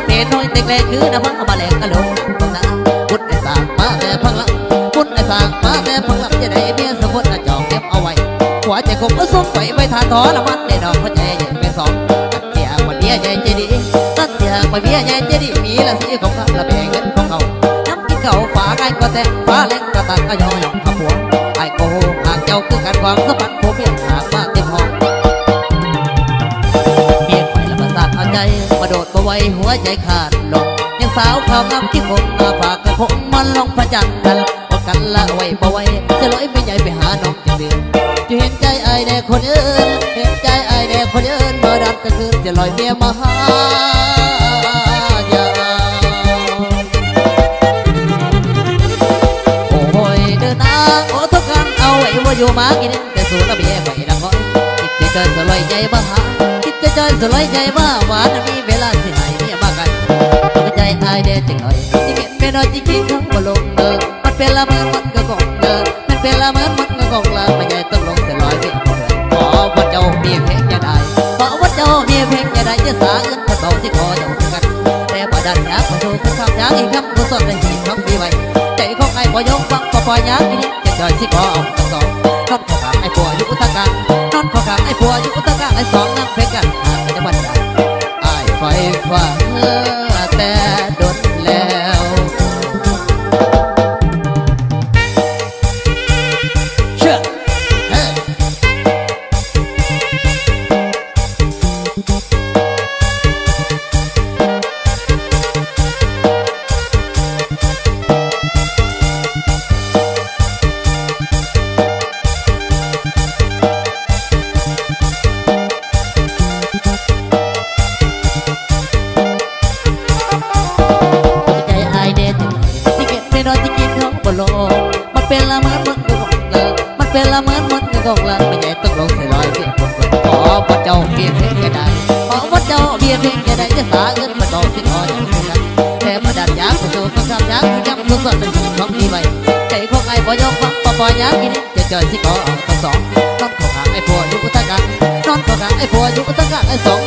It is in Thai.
เพนน้อยเด็กแรงคือน้ำพังมาแหลกกะโหลกบังนะพุทธไอ้สางมาแต่พังหลังพุทธไอ้สางมาแต่พังหลังจะได้เมียสมบูรณ์จองเก็บเอาไว้หัวใจคงเอาส้มไปไว้ทานท้อละมันได้ดอกหัวใจใหญ่เป็นสองตัดเสียวันเบี้ยใหญ่ใจดีตัดเสียวันเบี้ยใหญ่ใจดีมีละสีของเขาละแบ่งเงินของเขาน้ำกินเขาฝาไก่ก็แต่ฝาเล็กก็ตัดก็ย่อยขับหัวไอ้โกหกหากเจ้าคือการความสัมพันธ์ผู้เพียรหากมาเต็มห้องเพียงไปละประสาทเอาใจมาโดดมาไว้หัวใจขาดลงยังสาวข่าวงามคิดคงมาฝากกระผมมันลองพระจันทร์กันว่ากันละไว้บ่ไว้จะลอยไม่ใหญ่ไปหาน้องจังเดือนจะเห็นใจไอ้แด่คนอื่นเห็นใจไอ้แด่คนอื่นเมื่อดันก็คืนจะลอยเมียมาหาโอ้ยเดินนางโอ้ทุกกันเอาไว้ว่าอยู่มากินแต่สูระเบียไว้ดังก้อยคิดจะเจอสลอยใจบ้าหาคิดจะเจอสลอยใจบ้าหวานมีเวลาที่ไหนเมียบ้ากันตัวใจไอ้แด่จังหน่อยที่เห็นไม่น้อยจริงๆทั้งบ่ลงเดินมันเป็นละเมินมันก็กองเดินมันเป็นละเมินมันก็กองละไม่ใหญ่ต้องลงแต่ลอยเพียงขอว่าเจ้ามีเพลงจะได้ขอว่าเจ้ามีเพลงจะได้จะสาเงินกระเป๋าที่ขอเจ้ากันแต่บ่ดันยากขอโทษคำยากอีกคำกูสอนได้หีคำดีไว้ใจของไอ้บ่ยกฟังก็ปล่อยยากทีนี้จะจ่อยสิขอเอาทั้งสองนอนขอขางไอ้ผัวอยู่อุตกางนอนขอขางไอ้ผัวอยู่อุตกางไอ้สองนั่งเพลงกันหากจะบันดาลไอ้ไฟฟ้าแต่ดนแล้วเชื่อมันเป็นละเมินมันก็กองเลิกมันเป็นละเมินมันก็กองเลิกไม่ใช่ต้องลงใส่ลอยเพียงคนขอพระเจ้าเพียงเพียงจะได้ขอพระเจ้าเพียงเพียงจะได้จะสาเงินมาดอกที่ขออย่างนี้นะแต่มาดันยากผู้สูงต้องทำยากที่ย้ำทุกส่วนเป็นสิ่งของดีไว้ใจของไอ้บ่ยอมฟังปล่อยยากที่นี่จะจ่อยสิขอเอาทั้งสองนอนขอขางไอ้ผัวอยู่อุตกางนอนขอขางไอ้ผัวอยู่อุตกางไอ้สอง